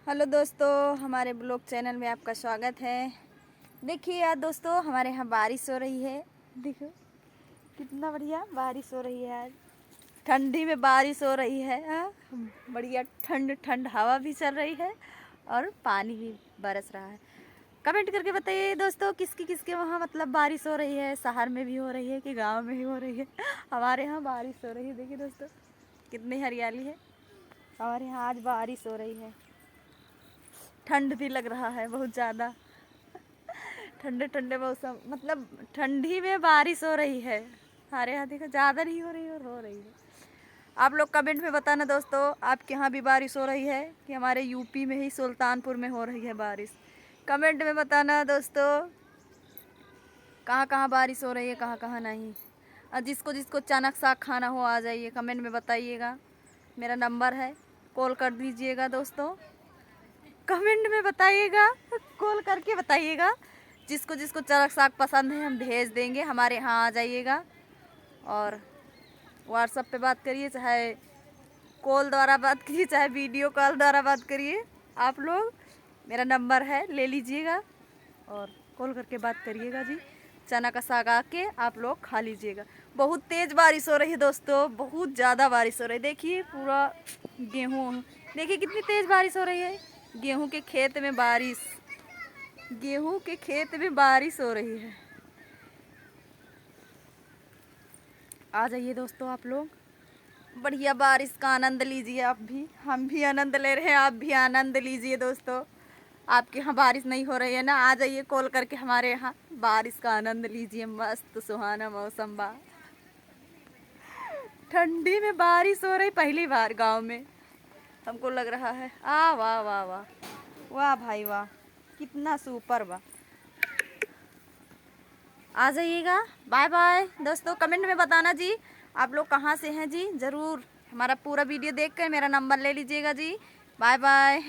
Hello दोस्तों, हमारे blog channel में आपका स्वागत है। देखिए यार दोस्तों, हमारे यहाँ बारिश हो रही है। देखो कितना बढ़िया बारिश हो रही है। आज ठंडी में बारिश हो रही है। हाँ, बढ़िया ठंड ठंड हवा भी चल रही है और पानी भी बरस रहा है। कमेंट करके बताइए दोस्तों, किसकी किसके वहाँ मतलब बारिश हो रही है। शहर में भी हो रही है कि गाँव में ही हो रही है। हमारे यहाँ बारिश हो रही है। देखिए दोस्तों, कितनी हरियाली है। हमारे यहाँ आज बारिश हो रही है। ठंड भी लग रहा है बहुत ज़्यादा। ठंडे ठंडे मौसम मतलब ठंडी में बारिश हो रही है। हमारे यहाँ देखो ज़्यादा नहीं हो रही और हो रही है। आप लोग कमेंट में बताना दोस्तों, आपके यहाँ भी बारिश हो रही है कि हमारे यूपी में ही सुल्तानपुर में हो रही है बारिश। कमेंट में बताना दोस्तों, कहाँ कहाँ बारिश हो रही है, कहाँ कहाँ नहीं। और जिसको जिसको चनक साग खाना हो आ जाइए, कमेंट में बताइएगा। मेरा नंबर है, कॉल कर दीजिएगा दोस्तों। कमेंट में बताइएगा, कॉल करके बताइएगा। जिसको जिसको चरक साग पसंद है हम भेज देंगे। हमारे यहाँ आ जाइएगा और व्हाट्सएप पे बात करिए, चाहे कॉल द्वारा बात करिए, चाहे वीडियो कॉल द्वारा बात करिए। आप लोग मेरा नंबर है, ले लीजिएगा और कॉल करके बात करिएगा जी। चना का साग आके आप लोग खा लीजिएगा। बहुत तेज़ बारिश हो रही है दोस्तों, बहुत ज़्यादा बारिश हो रही है। देखिए पूरा गेहूँ, देखिए कितनी तेज़ बारिश हो रही है। गेहूं के खेत में बारिश, गेहूं के खेत में बारिश हो रही है। आ जाइए दोस्तों, आप लोग बढ़िया बारिश का आनंद लीजिए। आप भी, हम भी आनंद ले रहे हैं, आप भी आनंद लीजिए दोस्तों। आपके यहाँ बारिश नहीं हो रही है ना, आ जाइए कॉल करके हमारे यहाँ बारिश का आनंद लीजिए। मस्त सुहाना मौसम बा, ठंडी में बारिश हो रही पहली बार गांव में हमको लग रहा है। वाह वाह वाह वाह भाई वाह, कितना सुपर बा। आ जाइएगा। बाय बाय दोस्तों। कमेंट में बताना जी आप लोग कहाँ से हैं जी। ज़रूर हमारा पूरा वीडियो देख कर मेरा नंबर ले लीजिएगा जी। Bye bye.